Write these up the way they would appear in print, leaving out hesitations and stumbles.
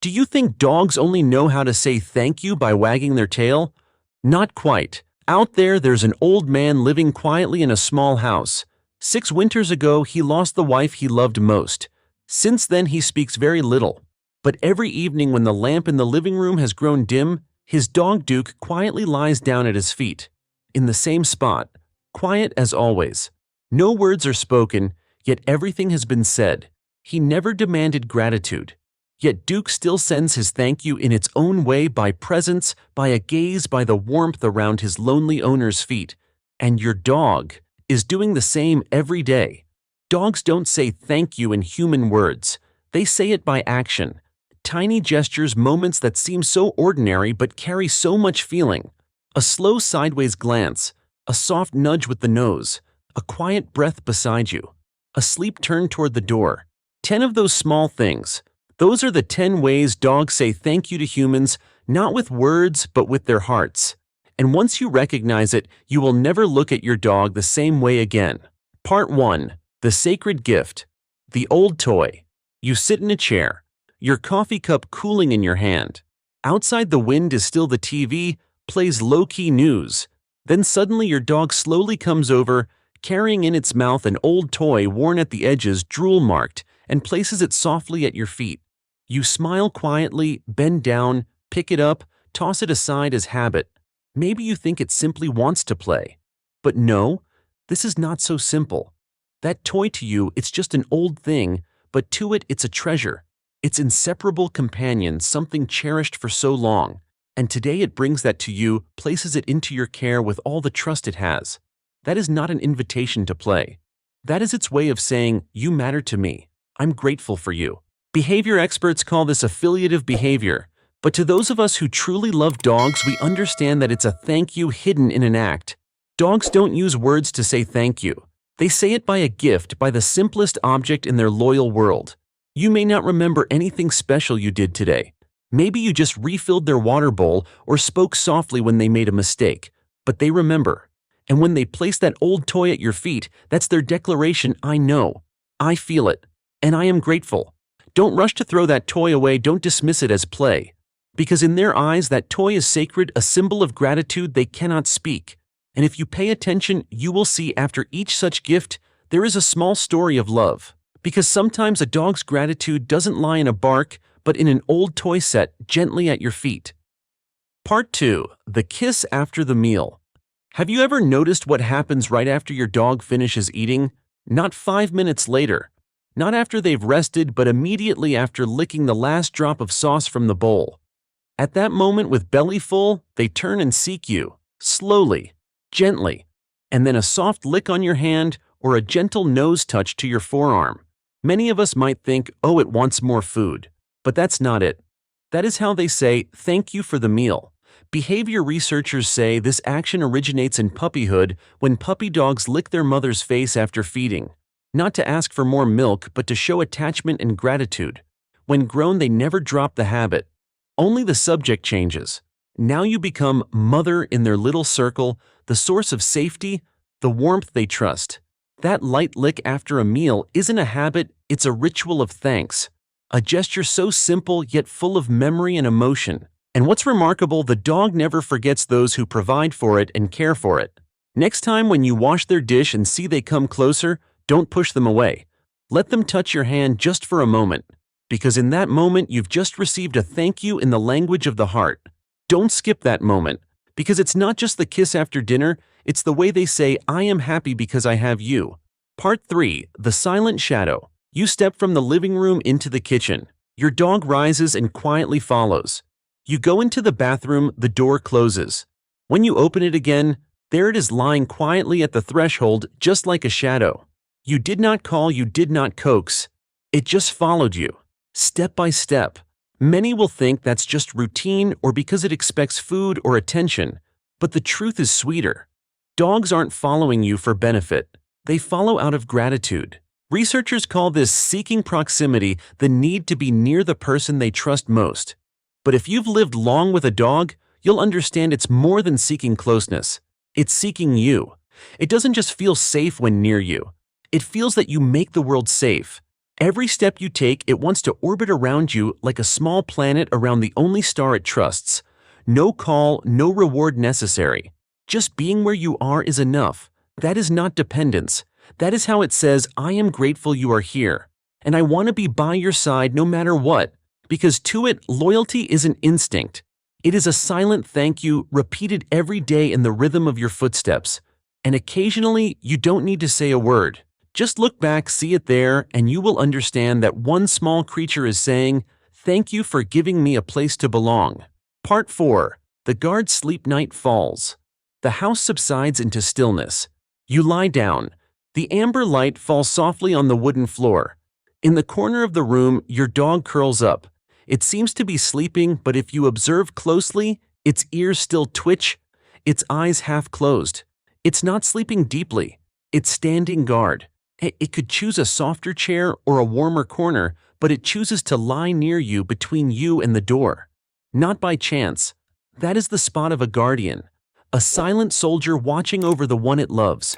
Do you think dogs only know how to say thank you by wagging their tail? Not quite. Out there, there's an old man living quietly in a small house. 6 winters ago, he lost the wife he loved most. Since then, he speaks very little. But every evening when the lamp in the living room has grown dim, his dog Duke quietly lies down at his feet. In the same spot, quiet as always. No words are spoken, yet everything has been said. He never demanded gratitude. Yet Duke still sends his thank you in its own way, by presence, by a gaze, by the warmth around his lonely owner's feet. And your dog is doing the same every day. Dogs don't say thank you in human words. They say it by action. Tiny gestures, moments that seem so ordinary but carry so much feeling. A slow sideways glance, a soft nudge with the nose, a quiet breath beside you, a sleep turn toward the door. 10 of those small things. Those are the 10 ways dogs say thank you to humans, not with words, but with their hearts. And once you recognize it, you will never look at your dog the same way again. Part 1. The Sacred Gift. The old toy. You sit in a chair, your coffee cup cooling in your hand. Outside, the wind is still, the TV plays low-key news. Then suddenly your dog slowly comes over, carrying in its mouth an old toy worn at the edges, drool-marked, and places it softly at your feet. You smile quietly, bend down, pick it up, toss it aside as habit. Maybe you think it simply wants to play. But no, this is not so simple. That toy, to you, it's just an old thing, but to it, it's a treasure. It's inseparable companion, something cherished for so long. And today it brings that to you, places it into your care with all the trust it has. That is not an invitation to play. That is its way of saying, you matter to me. I'm grateful for you. Behavior experts call this affiliative behavior. But to those of us who truly love dogs, we understand that it's a thank you hidden in an act. Dogs don't use words to say thank you. They say it by a gift, by the simplest object in their loyal world. You may not remember anything special you did today. Maybe you just refilled their water bowl or spoke softly when they made a mistake. But they remember. And when they place that old toy at your feet, that's their declaration: I know, I feel it, and I am grateful. Don't rush to throw that toy away. Don't dismiss it as play. Because in their eyes, that toy is sacred, a symbol of gratitude they cannot speak. And if you pay attention, you will see after each such gift, there is a small story of love. Because sometimes a dog's gratitude doesn't lie in a bark, but in an old toy set gently at your feet. Part 2. The Kiss After the Meal. Have you ever noticed what happens right after your dog finishes eating? Not 5 minutes later. Not after they've rested, but immediately after licking the last drop of sauce from the bowl. At that moment, with belly full, they turn and seek you, slowly, gently, and then a soft lick on your hand or a gentle nose touch to your forearm. Many of us might think, oh, it wants more food. But that's not it. That is how they say, thank you for the meal. Behavior researchers say this action originates in puppyhood, when puppy dogs lick their mother's face after feeding. Not to ask for more milk, but to show attachment and gratitude. When grown, they never drop the habit. Only the subject changes. Now you become mother in their little circle, the source of safety, the warmth they trust. That light lick after a meal isn't a habit, it's a ritual of thanks. A gesture so simple yet full of memory and emotion. And what's remarkable, the dog never forgets those who provide for it and care for it. Next time when you wash their dish and see they come closer, don't push them away. Let them touch your hand just for a moment. Because in that moment, you've just received a thank you in the language of the heart. Don't skip that moment. Because it's not just the kiss after dinner, it's the way they say, I am happy because I have you. Part 3. The Silent Shadow. You step from the living room into the kitchen. Your dog rises and quietly follows. You go into the bathroom, the door closes. When you open it again, there it is lying quietly at the threshold, just like a shadow. You did not call, you did not coax. It just followed you, step by step. Many will think that's just routine or because it expects food or attention, but the truth is sweeter. Dogs aren't following you for benefit. They follow out of gratitude. Researchers call this seeking proximity, the need to be near the person they trust most. But if you've lived long with a dog, you'll understand it's more than seeking closeness. It's seeking you. It doesn't just feel safe when near you. It feels that you make the world safe. Every step you take, it wants to orbit around you like a small planet around the only star it trusts. No call, no reward necessary. Just being where you are is enough. That is not dependence. That is how it says, I am grateful you are here. And I want to be by your side no matter what. Because to it, loyalty isn't instinct. It is a silent thank you repeated every day in the rhythm of your footsteps. And occasionally, you don't need to say a word. Just look back, see it there, and you will understand that one small creature is saying, thank you for giving me a place to belong. Part 4. The guard's sleep night falls. The house subsides into stillness. You lie down. The amber light falls softly on the wooden floor. In the corner of the room, your dog curls up. It seems to be sleeping, but if you observe closely, its ears still twitch, its eyes half closed. It's not sleeping deeply. It's standing guard. It could choose a softer chair or a warmer corner, but it chooses to lie near you between you and the door. Not by chance. That is the spot of a guardian, a silent soldier watching over the one it loves.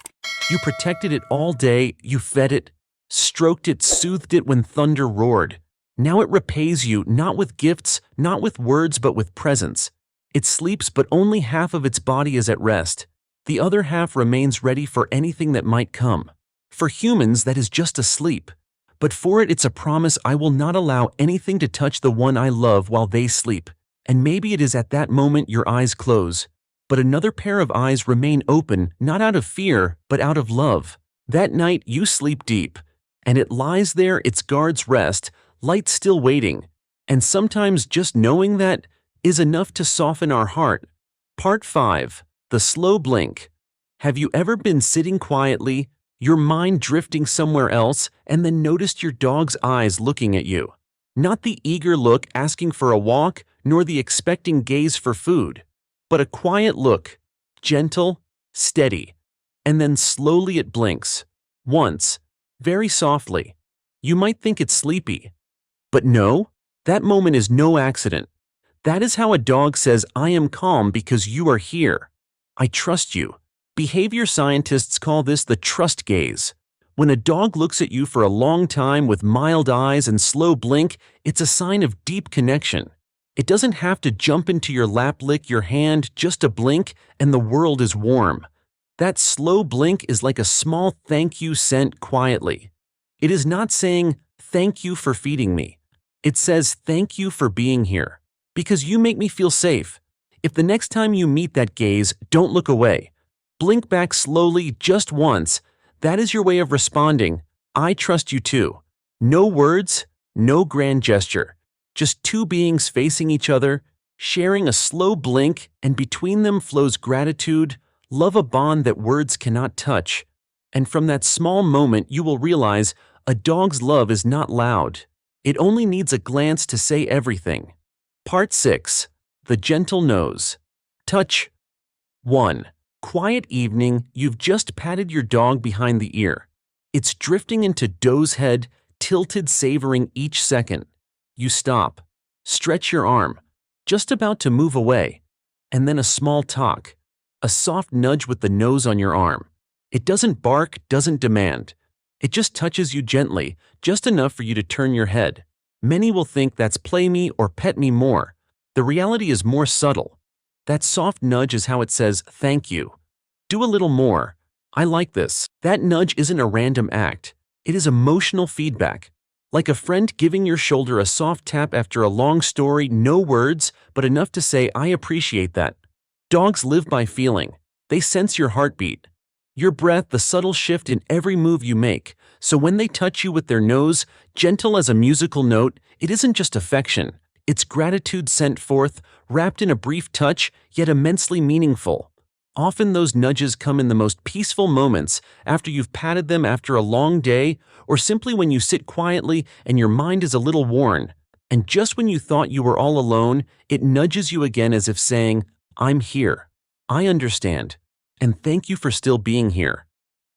You protected it all day, you fed it, stroked it, soothed it when thunder roared. Now it repays you, not with gifts, not with words, but with presence. It sleeps, but only half of its body is at rest. The other half remains ready for anything that might come. For humans, that is just a sleep. But for it, it's a promise: I will not allow anything to touch the one I love while they sleep. And maybe it is at that moment your eyes close, but another pair of eyes remain open, not out of fear, but out of love. That night, you sleep deep, and it lies there, its guards rest, light still waiting. And sometimes just knowing that is enough to soften our heart. Part 5. The slow blink. Have you ever been sitting quietly, your mind drifting somewhere else, and then noticed your dog's eyes looking at you? Not the eager look asking for a walk, nor the expecting gaze for food, but a quiet look, gentle, steady, and then slowly it blinks. Once, very softly. You might think it's sleepy. But no, that moment is no accident. That is how a dog says, I am calm because you are here. I trust you. Behavior scientists call this the trust gaze. When a dog looks at you for a long time with mild eyes and slow blink, it's a sign of deep connection. It doesn't have to jump into your lap, lick your hand, just a blink, and the world is warm. That slow blink is like a small thank you sent quietly. It is not saying, thank you for feeding me. It says, thank you for being here, because you make me feel safe. If the next time you meet that gaze, don't look away. Blink back slowly just once. That is your way of responding, I trust you too. No words, no grand gesture. Just two beings facing each other, sharing a slow blink, and between them flows gratitude, love, a bond that words cannot touch. And from that small moment you will realize a dog's love is not loud. It only needs a glance to say everything. Part 6. The gentle nose. Touch. 1. Quiet evening, you've just patted your dog behind the ear. It's drifting into doze head, tilted, savoring each second. You stop, stretch your arm, just about to move away, and then a small talk, a soft nudge with the nose on your arm. It doesn't bark, doesn't demand. It just touches you gently, just enough for you to turn your head. Many will think that's play me or pet me more. The reality is more subtle. That soft nudge is how it says, thank you. Do a little more. I like this. That nudge isn't a random act. It is emotional feedback. Like a friend giving your shoulder a soft tap after a long story, no words, but enough to say, I appreciate that. Dogs live by feeling. They sense your heartbeat, your breath, the subtle shift in every move you make. So when they touch you with their nose, gentle as a musical note, it isn't just affection. It's gratitude sent forth, wrapped in a brief touch, yet immensely meaningful. Often those nudges come in the most peaceful moments, after you've patted them after a long day, or simply when you sit quietly and your mind is a little worn. And just when you thought you were all alone, it nudges you again as if saying, I'm here. I understand. And thank you for still being here.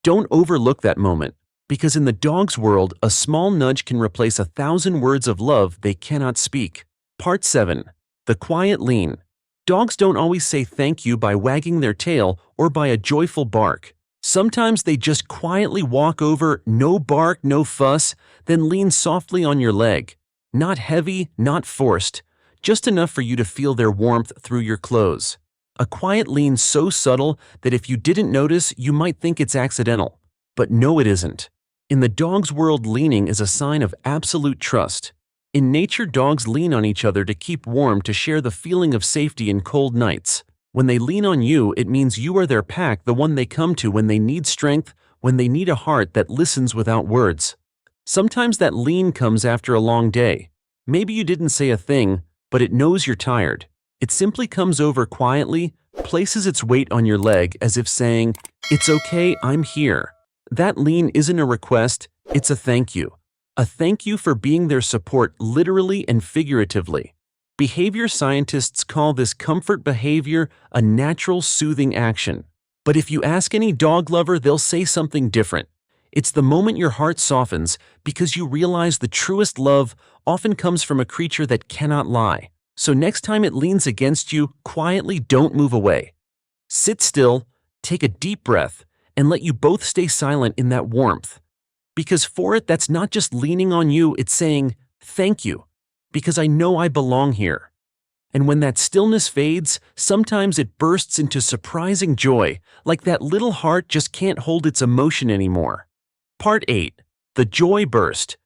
Don't overlook that moment, because in the dog's world, a small nudge can replace 1,000 words of love they cannot speak. Part 7. The quiet lean. Dogs don't always say thank you by wagging their tail or by a joyful bark. Sometimes they just quietly walk over, no bark, no fuss, then lean softly on your leg. Not heavy, not forced, just enough for you to feel their warmth through your clothes. A quiet lean so subtle that if you didn't notice, you might think it's accidental. But no, it isn't. In the dog's world, leaning is a sign of absolute trust. In nature, dogs lean on each other to keep warm, to share the feeling of safety in cold nights. When they lean on you, it means you are their pack, the one they come to when they need strength, when they need a heart that listens without words. Sometimes that lean comes after a long day. Maybe you didn't say a thing, but it knows you're tired. It simply comes over quietly, places its weight on your leg as if saying, "It's okay, I'm here." That lean isn't a request, it's a thank you. A thank you for being their support literally and figuratively. Behavior scientists call this comfort behavior, a natural soothing action. But if you ask any dog lover, they'll say something different. It's the moment your heart softens because you realize the truest love often comes from a creature that cannot lie. So next time it leans against you, quietly don't move away. Sit still, take a deep breath, and let you both stay silent in that warmth. Because for it, that's not just leaning on you, it's saying, "Thank you, because I know I belong here." And when that stillness fades, sometimes it bursts into surprising joy, like that little heart just can't hold its emotion anymore. Part 8. The Joy Burst.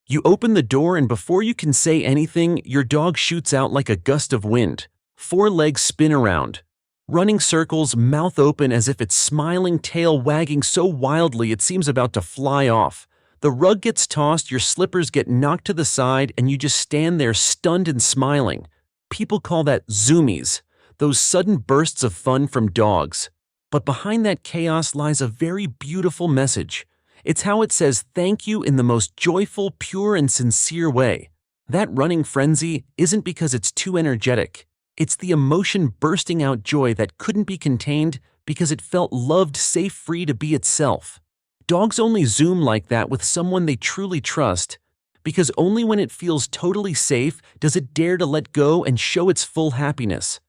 You open the door and before you can say anything, your dog shoots out like a gust of wind. 4 legs spin around, running circles, mouth open as if it's smiling, tail wagging so wildly it seems about to fly off. The rug gets tossed, your slippers get knocked to the side, and you just stand there stunned and smiling. People call that zoomies, those sudden bursts of fun from dogs. But behind that chaos lies a very beautiful message. It's how it says thank you in the most joyful, pure, and sincere way. That running frenzy isn't because it's too energetic. It's the emotion bursting out joy that couldn't be contained because it felt loved, safe, free to be itself. Dogs only zoom like that with someone they truly trust, because only when it feels totally safe does it dare to let go and show its full happiness.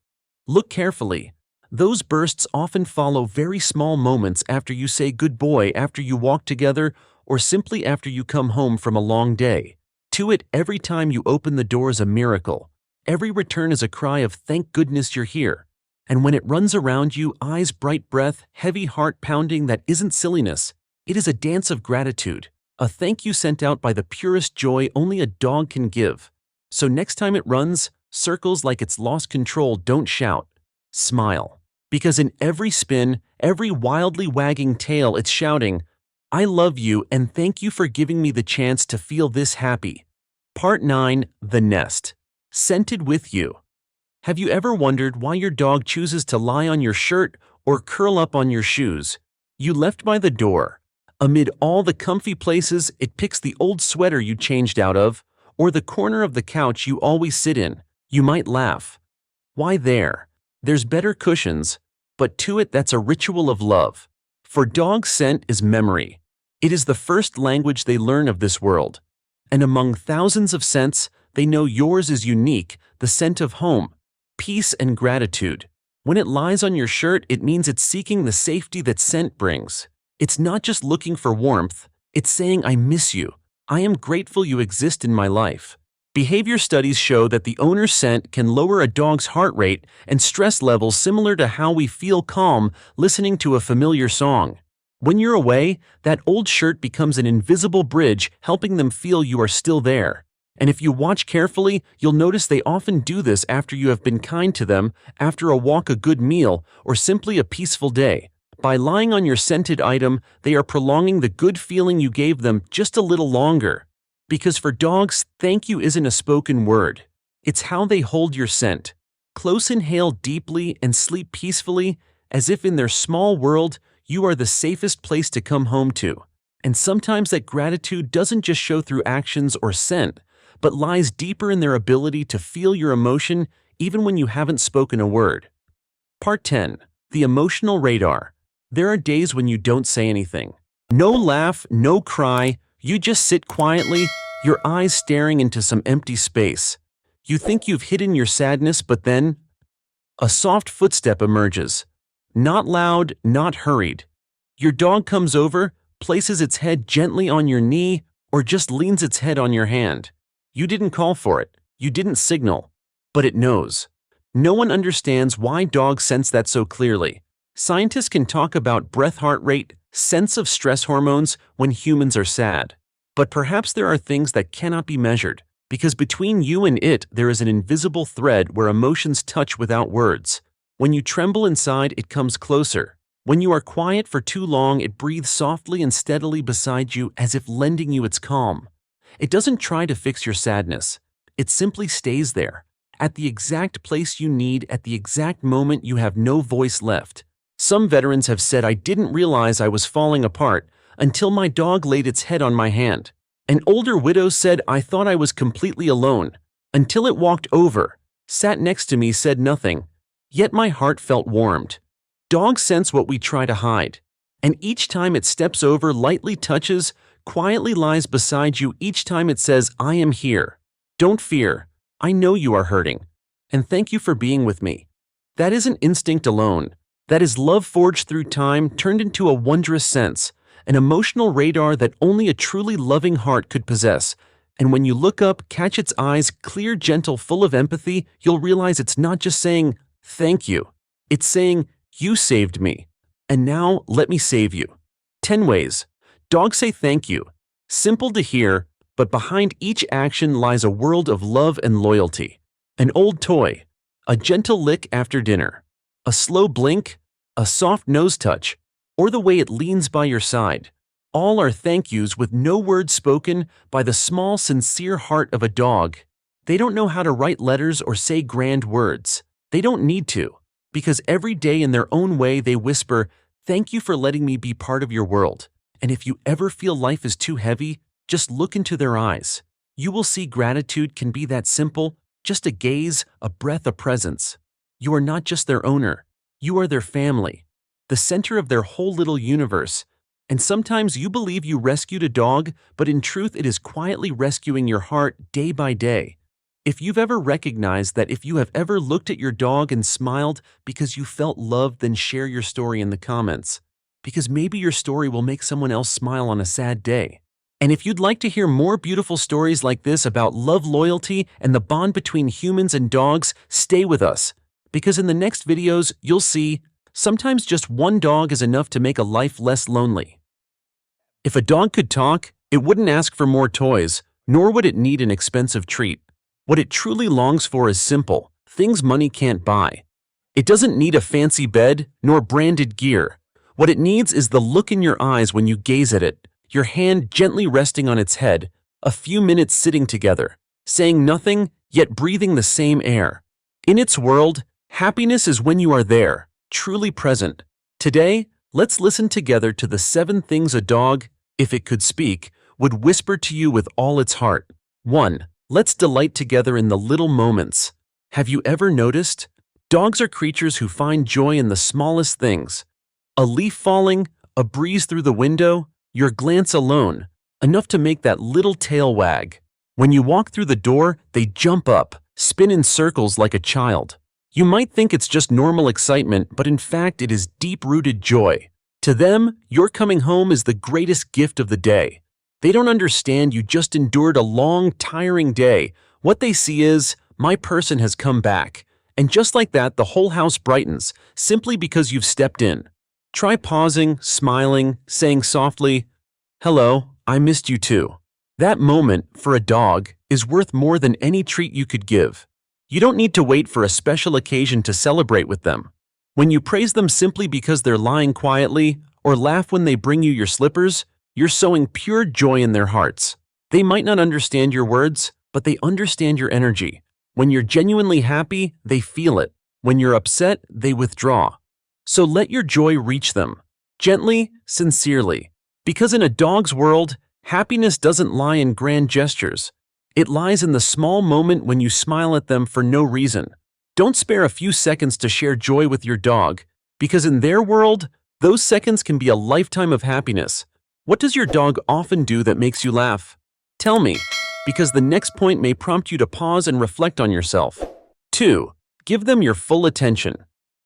Look carefully. Those bursts often follow very small moments after you say good boy, after you walk together, or simply after you come home from a long day. To it, every time you open the door is a miracle. Every return is a cry of thank goodness you're here. And when it runs around you, eyes bright, breath, heavy, heart pounding, that isn't silliness. It is a dance of gratitude, a thank you sent out by the purest joy only a dog can give. So next time it runs, circles like it's lost control, don't shout. Smile. Because in every spin, every wildly wagging tail, it's shouting, "I love you and thank you for giving me the chance to feel this happy." Part 9. The Nest. Scented with you. Have you ever wondered why your dog chooses to lie on your shirt or curl up on your shoes you left by the door? Amid all the comfy places, it picks the old sweater you changed out of, or the corner of the couch you always sit in. You might laugh. Why there? There's better cushions. But to it, that's a ritual of love. For dogs, scent is memory. It is the first language they learn of this world. And among thousands of scents, they know yours is unique, the scent of home, peace, and gratitude. When it lies on your shirt, it means it's seeking the safety that scent brings. It's not just looking for warmth, it's saying, "I miss you. I am grateful you exist in my life." Behavior studies show that the owner's scent can lower a dog's heart rate and stress levels, similar to how we feel calm listening to a familiar song. When you're away, that old shirt becomes an invisible bridge, helping them feel you are still there. And if you watch carefully, you'll notice they often do this after you have been kind to them, after a walk, a good meal, or simply a peaceful day. By lying on your scented item, they are prolonging the good feeling you gave them just a little longer. Because for dogs, thank you isn't a spoken word. It's how they hold your scent. Close inhale deeply and sleep peacefully, as if in their small world, you are the safest place to come home to. And sometimes that gratitude doesn't just show through actions or scent, but lies deeper in their ability to feel your emotion even when you haven't spoken a word. Part 10. The Emotional Radar. There are days when you don't say anything. No laugh, no cry, you just sit quietly, your eyes staring into some empty space. You think you've hidden your sadness, but then a soft footstep emerges. Not loud, not hurried. Your dog comes over, places its head gently on your knee, or just leans its head on your hand. You didn't call for it, you didn't signal, but it knows. No one understands why dogs sense that so clearly. Scientists can talk about breath, heart rate, sense of stress hormones when humans are sad. But perhaps there are things that cannot be measured, because between you and it there is an invisible thread where emotions touch without words. When you tremble inside, it comes closer. When you are quiet for too long, it breathes softly and steadily beside you as if lending you its calm. It doesn't try to fix your sadness. It simply stays there, at the exact place you need at the exact moment you have no voice left. Some veterans have said, "I didn't realize I was falling apart until my dog laid its head on my hand." An older widow said, "I thought I was completely alone until it walked over, sat next to me, said nothing, yet my heart felt warmed." Dogs sense what we try to hide, and each time it steps over, lightly touches, quietly lies beside you, each time it says, "I am here. Don't fear. I know you are hurting, and thank you for being with me." That isn't instinct alone. That is love forged through time, turned into a wondrous sense, an emotional radar that only a truly loving heart could possess. And when you look up, catch its eyes, clear, gentle, full of empathy, you'll realize it's not just saying, "Thank you." It's saying, "You saved me, and now let me save you." 10 ways dogs say thank you. Simple to hear, but behind each action lies a world of love and loyalty. An old toy, a gentle lick after dinner, a slow blink, a soft nose touch, or the way it leans by your side. All are thank yous with no words spoken by the small, sincere heart of a dog. They don't know how to write letters or say grand words. They don't need to, because every day in their own way they whisper, "Thank you for letting me be part of your world." And if you ever feel life is too heavy, just look into their eyes. You will see gratitude can be that simple, just a gaze, a breath, a presence. You are not just their owner. You are their family, the center of their whole little universe. And sometimes you believe you rescued a dog, but in truth it is quietly rescuing your heart day by day. If you've ever recognized that, if you have ever looked at your dog and smiled because you felt loved, then share your story in the comments, because maybe your story will make someone else smile on a sad day. And if you'd like to hear more beautiful stories like this about love, loyalty, and the bond between humans and dogs, stay with us, because in the next videos you'll see sometimes just one dog is enough to make a life less lonely. If a dog could talk, it wouldn't ask for more toys, nor would it need an expensive treat. What it truly longs for is simple, things money can't buy. It doesn't need a fancy bed, nor branded gear. What it needs is the look in your eyes when you gaze at it, your hand gently resting on its head, a few minutes sitting together, saying nothing, yet breathing the same air. In its world, happiness is when you are there, truly present. Today, let's listen together to the 7 things a dog, if it could speak, would whisper to you with all its heart. 1. Let's delight together in the little moments. Have you ever noticed? Dogs are creatures who find joy in the smallest things. A leaf falling, a breeze through the window, your glance alone, enough to make that little tail wag. When you walk through the door, they jump up, spin in circles like a child. You might think it's just normal excitement, but in fact it is deep-rooted joy. To them, your coming home is the greatest gift of the day. They don't understand you just endured a long, tiring day. What they see is, my person has come back. And just like that, the whole house brightens, simply because you've stepped in. Try pausing, smiling, saying softly, "Hello, I missed you too." That moment, for a dog, is worth more than any treat you could give. You don't need to wait for a special occasion to celebrate with them. When you praise them simply because they're lying quietly, or laugh when they bring you your slippers, you're sowing pure joy in their hearts. They might not understand your words, but they understand your energy. When you're genuinely happy, they feel it. When you're upset, they withdraw. So let your joy reach them, gently, sincerely. Because in a dog's world, happiness doesn't lie in grand gestures. It lies in the small moment when you smile at them for no reason. Don't spare a few seconds to share joy with your dog, because in their world, those seconds can be a lifetime of happiness. What does your dog often do that makes you laugh? Tell me, because the next point may prompt you to pause and reflect on yourself. 2. Give them your full attention.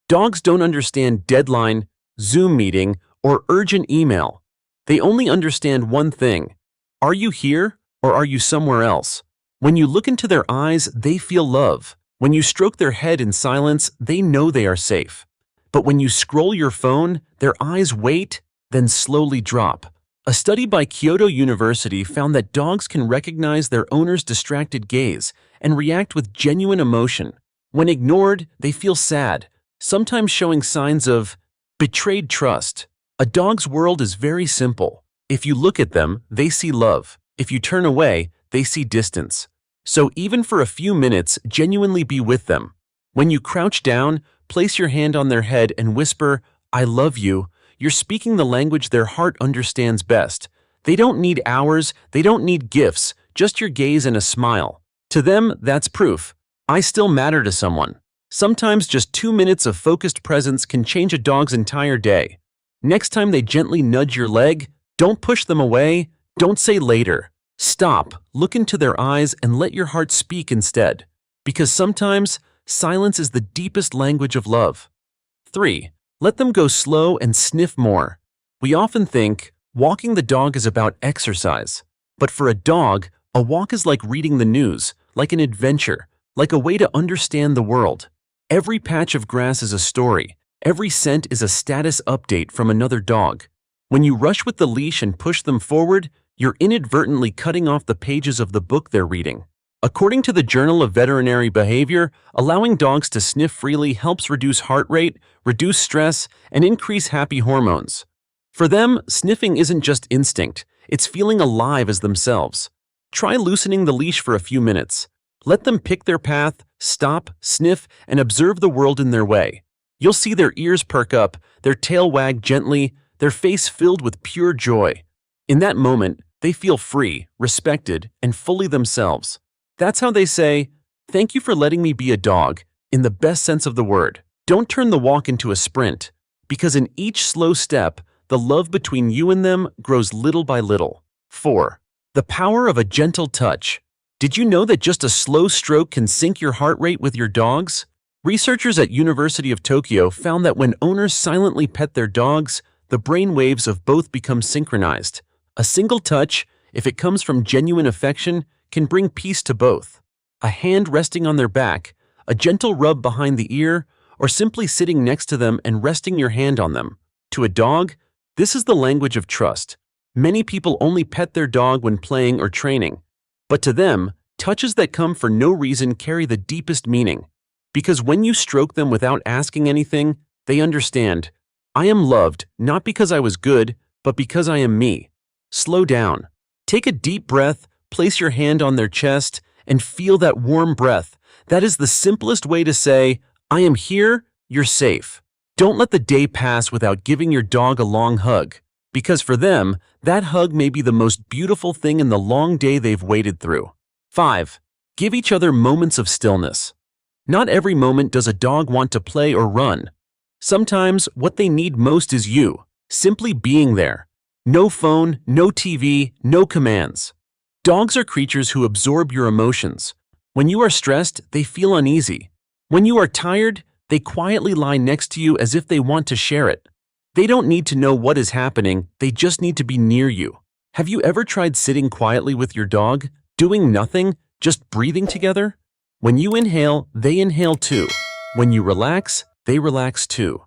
Dogs don't understand deadline, Zoom meeting, or urgent email. They only understand one thing. Are you here or are you somewhere else? When you look into their eyes, they feel love. When you stroke their head in silence, they know they are safe. But when you scroll your phone, their eyes wait, then slowly drop. A study by Kyoto University found that dogs can recognize their owner's distracted gaze and react with genuine emotion. When ignored, they feel sad, sometimes showing signs of betrayed trust. A dog's world is very simple. If you look at them, they see love. If you turn away, they see distance. So even for a few minutes, genuinely be with them. When you crouch down, place your hand on their head and whisper, "I love you." You're speaking the language their heart understands best. They don't need hours, they don't need gifts, just your gaze and a smile. To them, that's proof. I still matter to someone. Sometimes just 2 minutes of focused presence can change a dog's entire day. Next time they gently nudge your leg, don't push them away, don't say later. Stop, look into their eyes, and let your heart speak instead. Because sometimes, silence is the deepest language of love. 3. Let them go slow and sniff more. We often think walking the dog is about exercise. But for a dog, a walk is like reading the news, like an adventure, like a way to understand the world. Every patch of grass is a story. Every scent is a status update from another dog. When you rush with the leash and push them forward, you're inadvertently cutting off the pages of the book they're reading. According to the Journal of Veterinary Behavior, allowing dogs to sniff freely helps reduce heart rate, reduce stress, and increase happy hormones. For them, sniffing isn't just instinct, it's feeling alive as themselves. Try loosening the leash for a few minutes. Let them pick their path, stop, sniff, and observe the world in their way. You'll see their ears perk up, their tail wag gently, their face filled with pure joy. In that moment, they feel free, respected, and fully themselves. That's how they say, "Thank you for letting me be a dog," in the best sense of the word. Don't turn the walk into a sprint, because in each slow step, the love between you and them grows little by little. 4. The power of a gentle touch. Did you know that just a slow stroke can sync your heart rate with your dog's? Researchers at University of Tokyo found that when owners silently pet their dogs, the brain waves of both become synchronized. A single touch, if it comes from genuine affection, can bring peace to both. A hand resting on their back, a gentle rub behind the ear, or simply sitting next to them and resting your hand on them. To a dog, this is the language of trust. Many people only pet their dog when playing or training. But to them, touches that come for no reason carry the deepest meaning. Because when you stroke them without asking anything, they understand. I am loved, not because I was good, but because I am me. Slow down. Take a deep breath, place your hand on their chest, and feel that warm breath. That is the simplest way to say, I am here, you're safe. Don't let the day pass without giving your dog a long hug. Because for them, that hug may be the most beautiful thing in the long day they've waited through. 5. Give each other moments of stillness. Not every moment does a dog want to play or run. Sometimes what they need most is you, simply being there. No phone, no TV, no commands. Dogs are creatures who absorb your emotions. When you are stressed, they feel uneasy. When you are tired, they quietly lie next to you as if they want to share it. They don't need to know what is happening, they just need to be near you. Have you ever tried sitting quietly with your dog, doing nothing, just breathing together? When you inhale, they inhale too. When you relax, they relax too.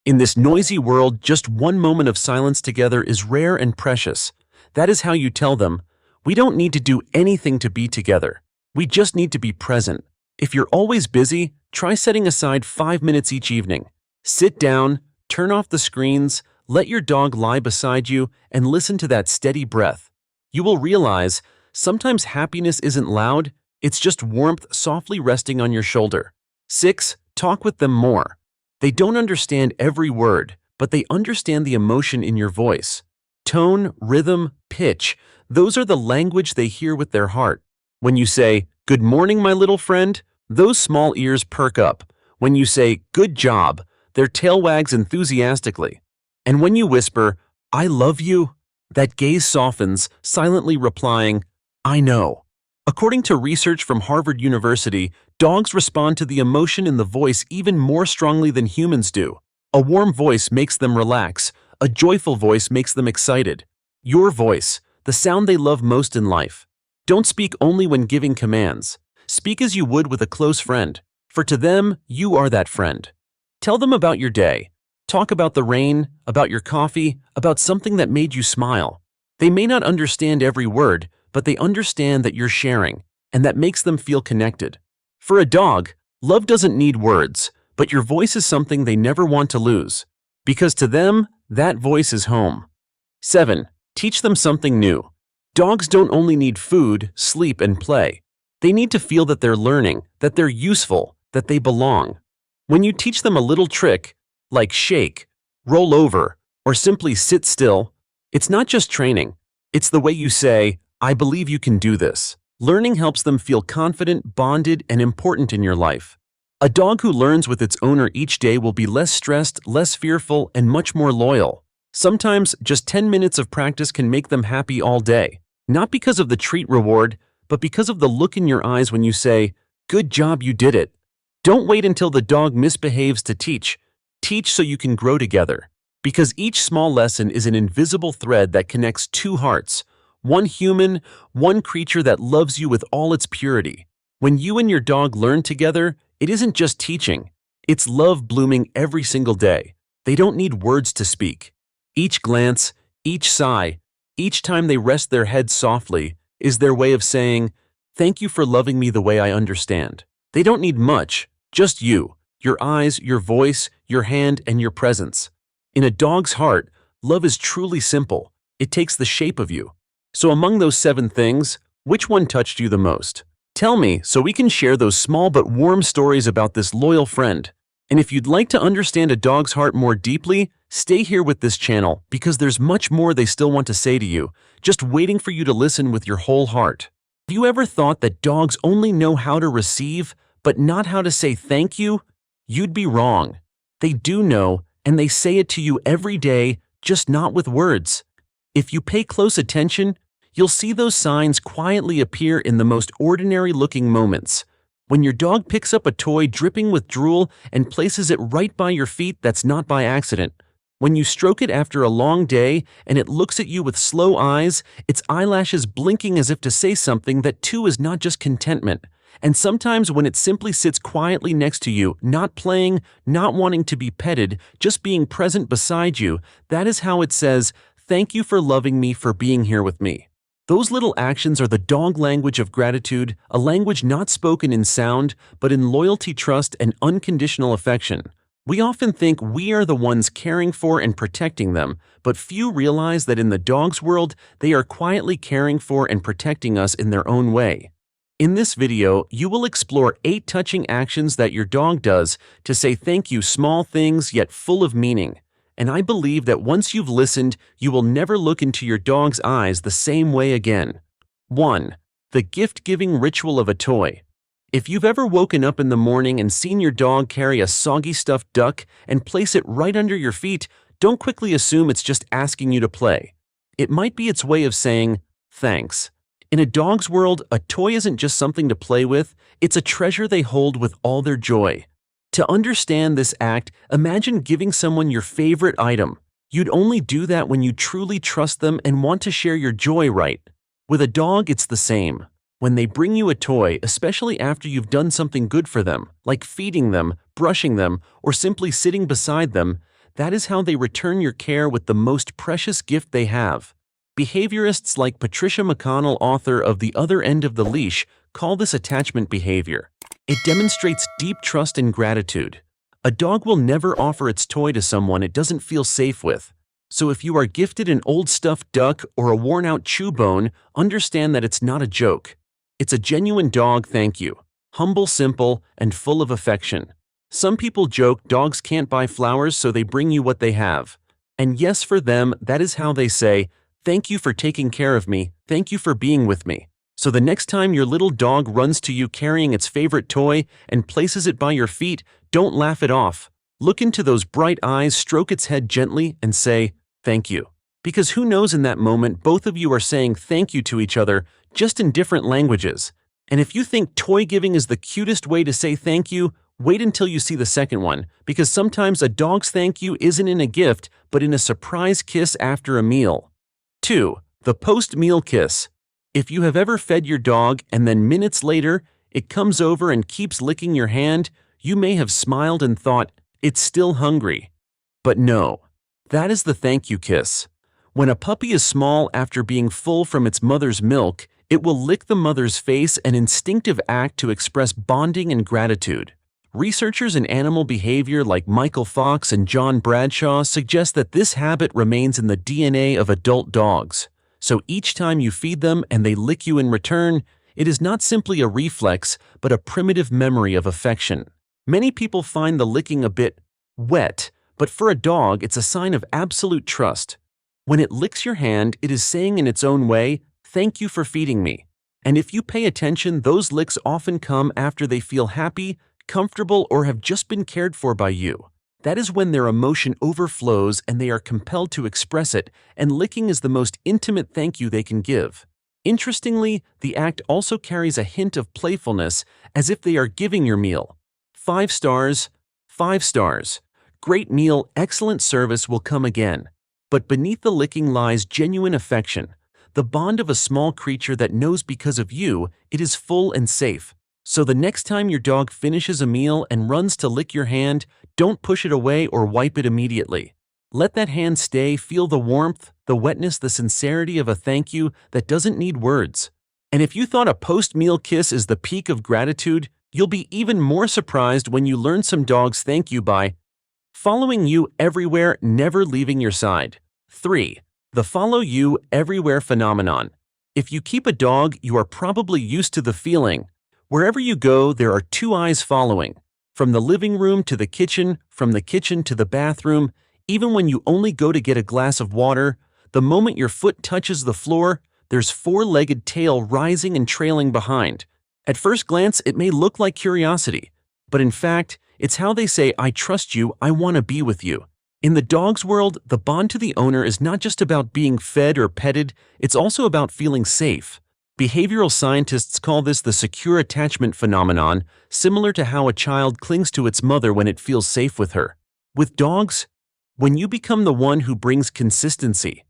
In this noisy world, just one moment of silence together is rare and precious. That is how you tell them, we don't need to do anything to be together. We just need to be present. If you're always busy, try setting aside 5 minutes each evening. Sit down, turn off the screens, let your dog lie beside you, and listen to that steady breath. You will realize sometimes happiness isn't loud, it's just warmth softly resting on your shoulder. 6. Talk with them more. They don't understand every word, but they understand the emotion in your voice. Tone, rhythm, pitch, those are the language they hear with their heart. When you say, "Good morning, my little friend," those small ears perk up. When you say, "Good job," their tail wags enthusiastically. And when you whisper, "I love you," that gaze softens, silently replying, "I know." According to research from Harvard University, dogs respond to the emotion in the voice even more strongly than humans do. A warm voice makes them relax. A joyful voice makes them excited. Your voice, the sound they love most in life. Don't speak only when giving commands. Speak as you would with a close friend, for to them, you are that friend. Tell them about your day. Talk about the rain, about your coffee, about something that made you smile. They may not understand every word, but they understand that you're sharing, and that makes them feel connected. For a dog, love doesn't need words, but your voice is something they never want to lose, because to them, that voice is home. 7. Teach them something new. Dogs don't only need food, sleep, and play. They need to feel that they're learning, that they're useful, that they belong. When you teach them a little trick, like shake, roll over, or simply sit still, it's not just training. It's the way you say, I believe you can do this. Learning helps them feel confident, bonded, and important in your life. A dog who learns with its owner each day will be less stressed, less fearful, and much more loyal. Sometimes, just 10 minutes of practice can make them happy all day. Not because of the treat reward, but because of the look in your eyes when you say, good job, you did it. Don't wait until the dog misbehaves to teach. Teach so you can grow together. Because each small lesson is an invisible thread that connects two hearts. One human, one creature that loves you with all its purity. When you and your dog learn together, it isn't just teaching. It's love blooming every single day. They don't need words to speak. Each glance, each sigh, each time they rest their heads softly, is their way of saying, thank you for loving me the way I understand. They don't need much, just you, your eyes, your voice, your hand, and your presence. In a dog's heart, love is truly simple. It takes the shape of you. So among those 7 things, which one touched you the most? Tell me so we can share those small but warm stories about this loyal friend. And if you'd like to understand a dog's heart more deeply, stay here with this channel because there's much more they still want to say to you, just waiting for you to listen with your whole heart. Have you ever thought that dogs only know how to receive, but not how to say thank you? You'd be wrong. They do know, and they say it to you every day, just not with words. If you pay close attention, you'll see those signs quietly appear in the most ordinary-looking moments. When your dog picks up a toy dripping with drool and places it right by your feet, that's not by accident. When you stroke it after a long day and it looks at you with slow eyes, its eyelashes blinking as if to say something that too is not just contentment. And sometimes when it simply sits quietly next to you, not playing, not wanting to be petted, just being present beside you, that is how it says, thank you for loving me, for being here with me. Those little actions are the dog language of gratitude, a language not spoken in sound, but in loyalty, trust, and unconditional affection. We often think we are the ones caring for and protecting them, but few realize that in the dog's world, they are quietly caring for and protecting us in their own way. In this video, you will explore 8 touching actions that your dog does to say thank you, small things yet full of meaning. And I believe that once you've listened, you will never look into your dog's eyes the same way again. 1. The gift-giving ritual of a toy. If you've ever woken up in the morning and seen your dog carry a soggy stuffed duck and place it right under your feet, don't quickly assume it's just asking you to play. It might be its way of saying, thanks. In a dog's world, a toy isn't just something to play with, it's a treasure they hold with all their joy. To understand this act, imagine giving someone your favorite item. You'd only do that when you truly trust them and want to share your joy, right? With a dog, it's the same. When they bring you a toy, especially after you've done something good for them, like feeding them, brushing them, or simply sitting beside them, that is how they return your care with the most precious gift they have. Behaviorists like Patricia McConnell, author of The Other End of the Leash, call this attachment behavior. It demonstrates deep trust and gratitude. A dog will never offer its toy to someone it doesn't feel safe with. So if you are gifted an old stuffed duck or a worn-out chew bone, understand that it's not a joke. It's a genuine dog thank you, humble, simple, and full of affection. Some people joke dogs can't buy flowers, so they bring you what they have. And yes, for them, that is how they say, thank you for taking care of me, thank you for being with me. So the next time your little dog runs to you carrying its favorite toy and places it by your feet, don't laugh it off. Look into those bright eyes, stroke its head gently, and say, thank you. Because who knows, in that moment, both of you are saying thank you to each other, just in different languages. And if you think toy giving is the cutest way to say thank you, Wait until you see the second one, because sometimes a dog's thank you isn't in a gift, but in a surprise kiss after a meal. 2. The post-meal kiss. If you have ever fed your dog and then minutes later, it comes over and keeps licking your hand, you may have smiled and thought, it's still hungry. But no, that is the thank you kiss. When a puppy is small after being full from its mother's milk, it will lick the mother's face, an instinctive act to express bonding and gratitude. Researchers in animal behavior like Michael Fox and John Bradshaw suggest that this habit remains in the DNA of adult dogs. So each time you feed them and they lick you in return, it is not simply a reflex, but a primitive memory of affection. Many people find the licking a bit wet, but for a dog, it's a sign of absolute trust. When it licks your hand, it is saying in its own way, "Thank you for feeding me." And if you pay attention, those licks often come after they feel happy, comfortable, or have just been cared for by you. That is when their emotion overflows and they are compelled to express it, and licking is the most intimate thank you they can give. Interestingly, the act also carries a hint of playfulness, as if they are giving your meal. 5 stars, 5 stars. Great meal, excellent service will come again. But beneath the licking lies genuine affection, the bond of a small creature that knows because of you, it is full and safe. So the next time your dog finishes a meal and runs to lick your hand, don't push it away or wipe it immediately. Let that hand stay, feel the warmth, the wetness, the sincerity of a thank you that doesn't need words. And if you thought a post-meal kiss is the peak of gratitude, you'll be even more surprised when you learn some dogs thank you by following you everywhere, never leaving your side. 3. The follow you everywhere phenomenon. If you keep a dog, you are probably used to the feeling. Wherever you go, there are 2 eyes following. From the living room to the kitchen, from the kitchen to the bathroom, even when you only go to get a glass of water, the moment your foot touches the floor, there's 4-legged tail rising and trailing behind. At first glance, it may look like curiosity, but in fact, it's how they say, "I trust you, I want to be with you." In the dog's world, the bond to the owner is not just about being fed or petted, it's also about feeling safe. Behavioral scientists call this the secure attachment phenomenon, similar to how a child clings to its mother when it feels safe with her. With dogs, when you become the one who brings consistency,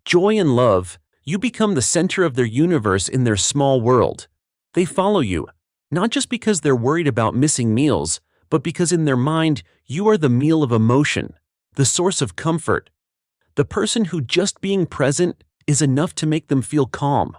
joy, and love, you become the center of their universe in their small world. They follow you, not just because they're worried about missing meals, but because in their mind, you are the meal of emotion, the source of comfort, the person who just being present is enough to make them feel calm.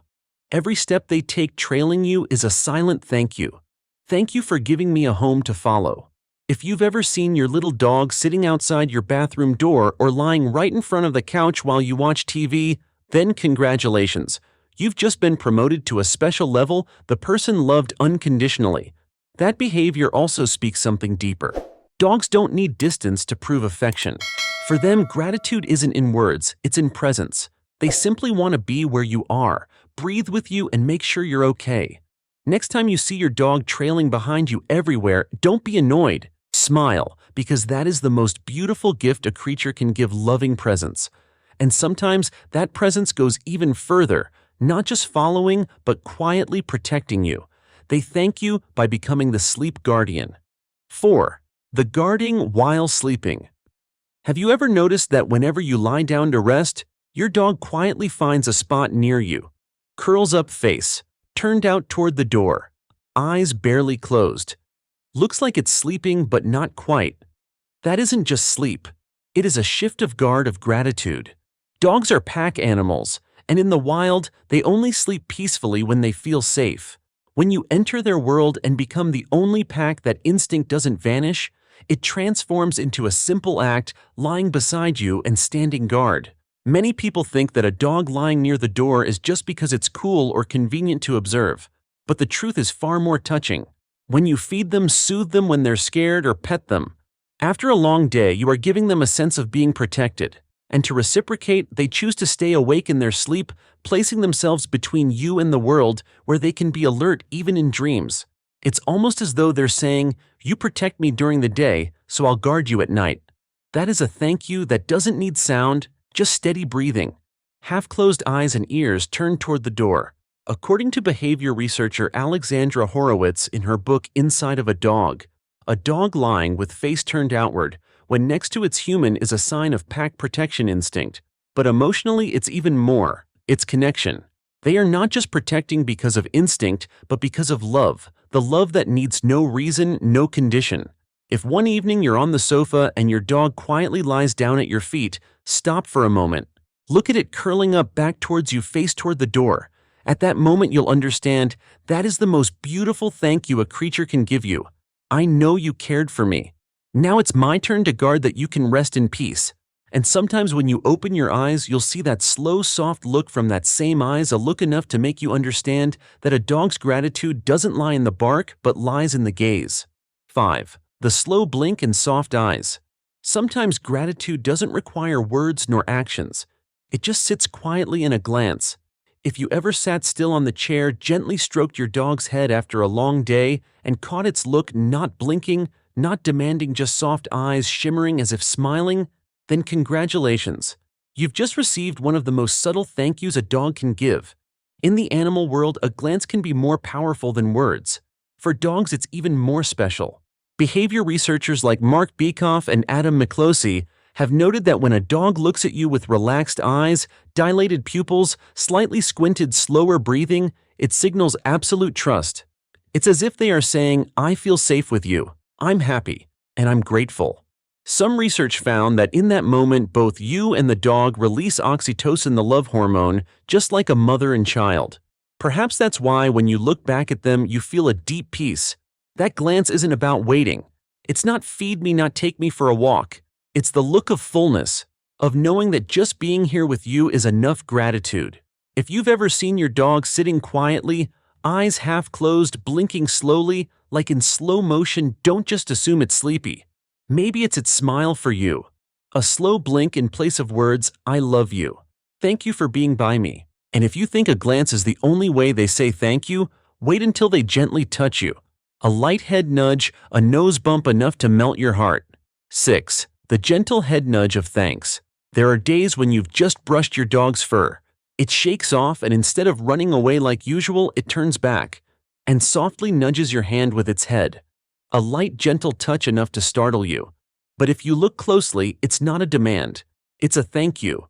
Every step they take trailing you is a silent thank you. Thank you for giving me a home to follow. If you've ever seen your little dog sitting outside your bathroom door or lying right in front of the couch while you watch TV, then congratulations. You've just been promoted to a special level, the person loved unconditionally. That behavior also speaks something deeper. Dogs don't need distance to prove affection. For them, gratitude isn't in words, it's in presence. They simply want to be where you are, breathe with you, and make sure you're okay. Next time you see your dog trailing behind you everywhere, don't be annoyed. Smile, because that is the most beautiful gift a creature can give, loving presence. And sometimes that presence goes even further, not just following, but quietly protecting you. They thank you by becoming the sleep guardian. 4. The guarding while sleeping. Have you ever noticed that whenever you lie down to rest, your dog quietly finds a spot near you, curls up face, turned out toward the door, eyes barely closed. Looks like it's sleeping, but not quite. That isn't just sleep. It is a shift of guard of gratitude. Dogs are pack animals, and in the wild, they only sleep peacefully when they feel safe. When you enter their world and become the only pack that instinct doesn't vanish, it transforms into a simple act, lying beside you and standing guard. Many people think that a dog lying near the door is just because it's cool or convenient to observe. But the truth is far more touching. When you feed them, soothe them when they're scared, or pet them, after a long day, you are giving them a sense of being protected. And to reciprocate, they choose to stay awake in their sleep, placing themselves between you and the world, where they can be alert even in dreams. It's almost as though they're saying, "You protect me during the day, so I'll guard you at night." That is a thank you that doesn't need sound, just steady breathing. Half-closed eyes and ears turned toward the door. According to behavior researcher Alexandra Horowitz in her book Inside of a Dog, A dog lying with face turned outward when next to its human is a sign of pack protection instinct. But emotionally, it's even more. It's connection. They are not just protecting because of instinct, but because of love. The love that needs no reason, no condition. If one evening you're on the sofa and your dog quietly lies down at your feet, stop for a moment. Look at it curling up back towards you, face toward the door. At that moment, you'll understand that is the most beautiful thank you a creature can give you. I know you cared for me. Now it's my turn to guard that you can rest in peace. And sometimes when you open your eyes, you'll see that slow, soft look from that same eyes, a look enough to make you understand that a dog's gratitude doesn't lie in the bark, but lies in the gaze. 5. The slow blink and soft eyes. Sometimes gratitude doesn't require words nor actions. It just sits quietly in a glance. If you ever sat still on the chair, gently stroked your dog's head after a long day, and caught its look, not blinking, not demanding, just soft eyes shimmering as if smiling, then congratulations. You've just received one of the most subtle thank yous a dog can give. In the animal world, a glance can be more powerful than words. For dogs, it's even more special. Behavior researchers like Mark Bekoff and Adam McCloskey have noted that when a dog looks at you with relaxed eyes, dilated pupils, slightly squinted, slower breathing, it signals absolute trust. It's as if they are saying, I feel safe with you, I'm happy, and I'm grateful. Some research found that in that moment, both you and the dog release oxytocin, the love hormone, just like a mother and child. Perhaps that's why when you look back at them, you feel a deep peace. That glance isn't about waiting. It's not feed me, not take me for a walk. It's the look of fullness, of knowing that just being here with you is enough gratitude. If you've ever seen your dog sitting quietly, eyes half closed, blinking slowly, like in slow motion, don't just assume it's sleepy. Maybe it's its smile for you. A slow blink in place of words, I love you. Thank you for being by me. And if you think a glance is the only way they say thank you, wait until they gently touch you. A light head nudge, a nose bump enough to melt your heart. 6. The gentle head nudge of thanks. There are days when you've just brushed your dog's fur. It shakes off, and instead of running away like usual, it turns back and softly nudges your hand with its head. A light, gentle touch enough to startle you. But if you look closely, it's not a demand. It's a thank you.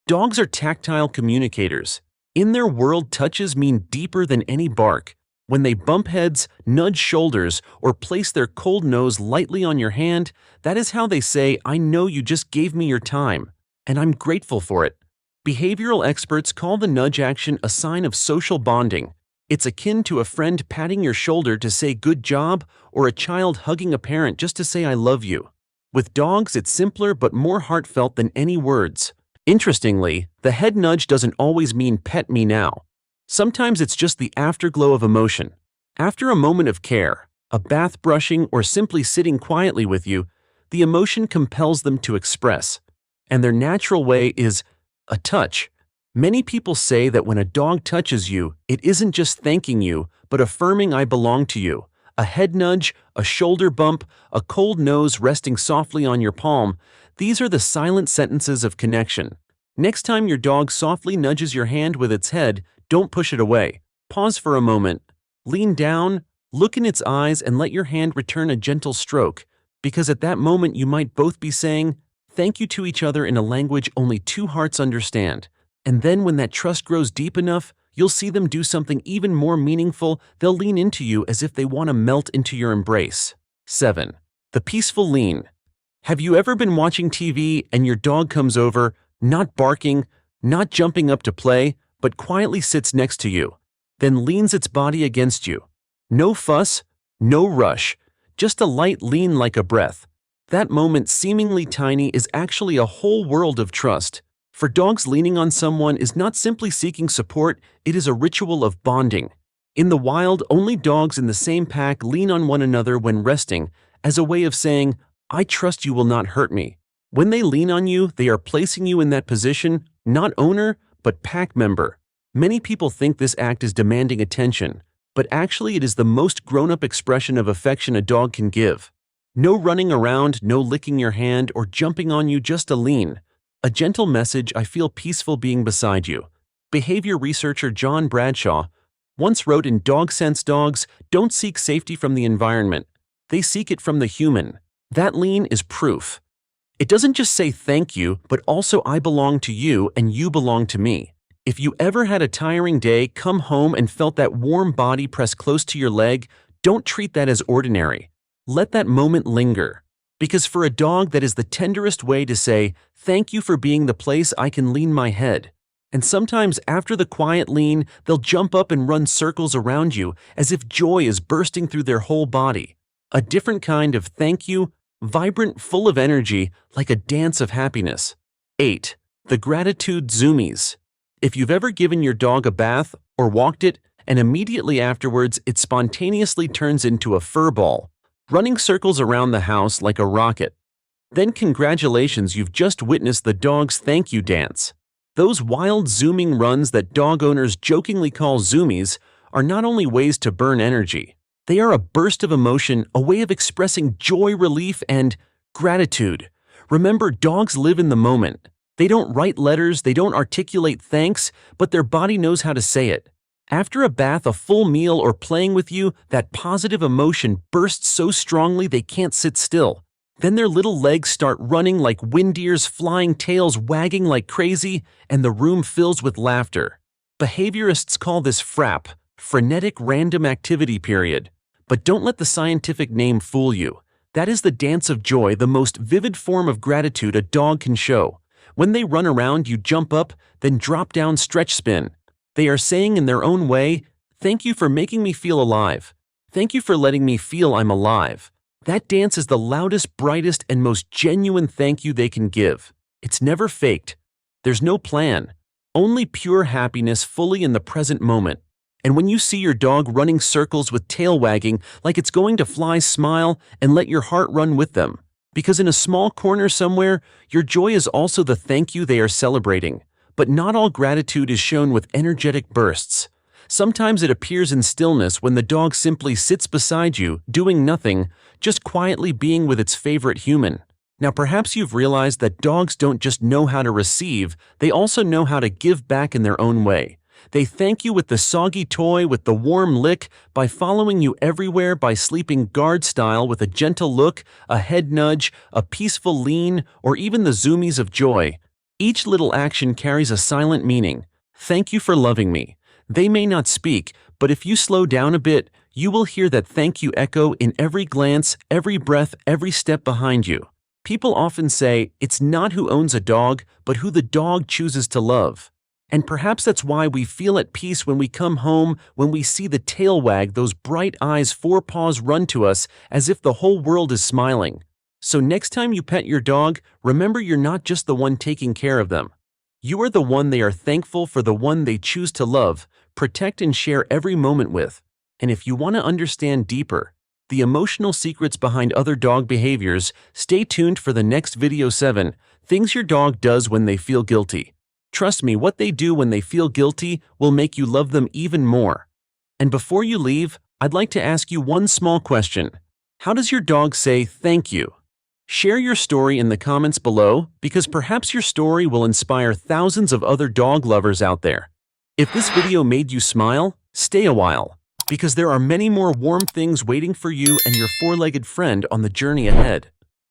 Dogs are tactile communicators. In their world, touches mean deeper than any bark. When they bump heads, nudge shoulders, or place their cold nose lightly on your hand, that is how they say, I know you just gave me your time, and I'm grateful for it. Behavioral experts call the nudge action a sign of social bonding. It's akin to a friend patting your shoulder to say good job, or a child hugging a parent just to say I love you. With dogs, it's simpler but more heartfelt than any words. Interestingly, the head nudge doesn't always mean pet me now. Sometimes it's just the afterglow of emotion. After a moment of care, a bath brushing, or simply sitting quietly with you, the emotion compels them to express. And their natural way is a touch. Many people say that when a dog touches you, it isn't just thanking you, but affirming I belong to you. A head nudge, a shoulder bump, a cold nose resting softly on your palm, these are the silent sentences of connection. Next time your dog softly nudges your hand with its head, don't push it away. Pause for a moment. Lean down, look in its eyes, and let your hand return a gentle stroke, because at that moment you might both be saying thank you to each other in a language only two hearts understand. And then when that trust grows deep enough, you'll see them do something even more meaningful. They'll lean into you as if they want to melt into your embrace. 7. The peaceful lean. Have you ever been watching TV and your dog comes over, not barking, not jumping up to play, but quietly sits next to you, then leans its body against you? No fuss, no rush, just a light lean like a breath. That moment, seemingly tiny, is actually a whole world of trust. For dogs, leaning on someone is not simply seeking support, it is a ritual of bonding. In the wild, only dogs in the same pack lean on one another when resting, as a way of saying, I trust you will not hurt me. When they lean on you, they are placing you in that position, not owner, but pack member. Many people think this act is demanding attention, but actually it is the most grown-up expression of affection a dog can give. No running around, no licking your hand or jumping on you, just a lean. A gentle message, I feel peaceful being beside you. Behavior researcher John Bradshaw once wrote in Dog Sense, dogs don't seek safety from the environment. they seek it from the human. That lean is proof. It doesn't just say thank you, but also I belong to you and you belong to me. If you ever had a tiring day, come home and felt that warm body press close to your leg, don't treat that as ordinary. Let that moment linger. Because for a dog, that is the tenderest way to say, thank you for being the place I can lean my head. And sometimes after the quiet lean, they'll jump up and run circles around you as if joy is bursting through their whole body. A different kind of thank you, vibrant, full of energy, like a dance of happiness. 8. The gratitude zoomies. If you've ever given your dog a bath or walked it, and immediately afterwards it spontaneously turns into a fur ball, running circles around the house like a rocket, then congratulations, you've just witnessed the dog's thank you dance. Those wild zooming runs that dog owners jokingly call zoomies are not only ways to burn energy, they are a burst of emotion, a way of expressing joy, relief, and gratitude. Remember, dogs live in the moment. They don't write letters, they don't articulate thanks, but their body knows how to say it. After a bath, a full meal, or playing with you, that positive emotion bursts so strongly they can't sit still. Then their little legs start running like wind ears, flying tails wagging like crazy, and the room fills with laughter. Behaviorists call this FRAP, frenetic random activity period. But don't let the scientific name fool you. That is the dance of joy, the most vivid form of gratitude a dog can show. When they run around, you jump up, then drop down, stretch, spin. They are saying in their own way, thank you for making me feel alive. Thank you for letting me feel I'm alive. That dance is the loudest, brightest, and most genuine thank you they can give. It's never faked. There's no plan. Only pure happiness, fully in the present moment. And when you see your dog running circles with tail wagging like it's going to fly, smile and let your heart run with them. Because in a small corner somewhere, your joy is also the thank you they are celebrating. But not all gratitude is shown with energetic bursts. Sometimes it appears in stillness when the dog simply sits beside you, doing nothing, just quietly being with its favorite human. Now perhaps you've realized that dogs don't just know how to receive, they also know how to give back in their own way. They thank you with the soggy toy, with the warm lick, by following you everywhere, by sleeping guard style with a gentle look, a head nudge, a peaceful lean, or even the zoomies of joy. Each little action carries a silent meaning. Thank you for loving me. They may not speak, but if you slow down a bit, you will hear that thank you echo in every glance, every breath, every step behind you. People often say, it's not who owns a dog, but who the dog chooses to love. And perhaps that's why we feel at peace when we come home, when we see the tail wag, those bright eyes, forepaws run to us as if the whole world is smiling. So next time you pet your dog, remember you're not just the one taking care of them. You are the one they are thankful for, the one they choose to love, protect, and share every moment with. And if you want to understand deeper the emotional secrets behind other dog behaviors, stay tuned for the next video. 7 Things your dog does when they feel guilty. Trust me, what they do when they feel guilty will make you love them even more. And before you leave, I'd like to ask you one small question. How does your dog say thank you? Share your story in the comments below, because perhaps your story will inspire thousands of other dog lovers out there. If this video made you smile, stay a while, because there are many more warm things waiting for you and your four-legged friend on the journey ahead.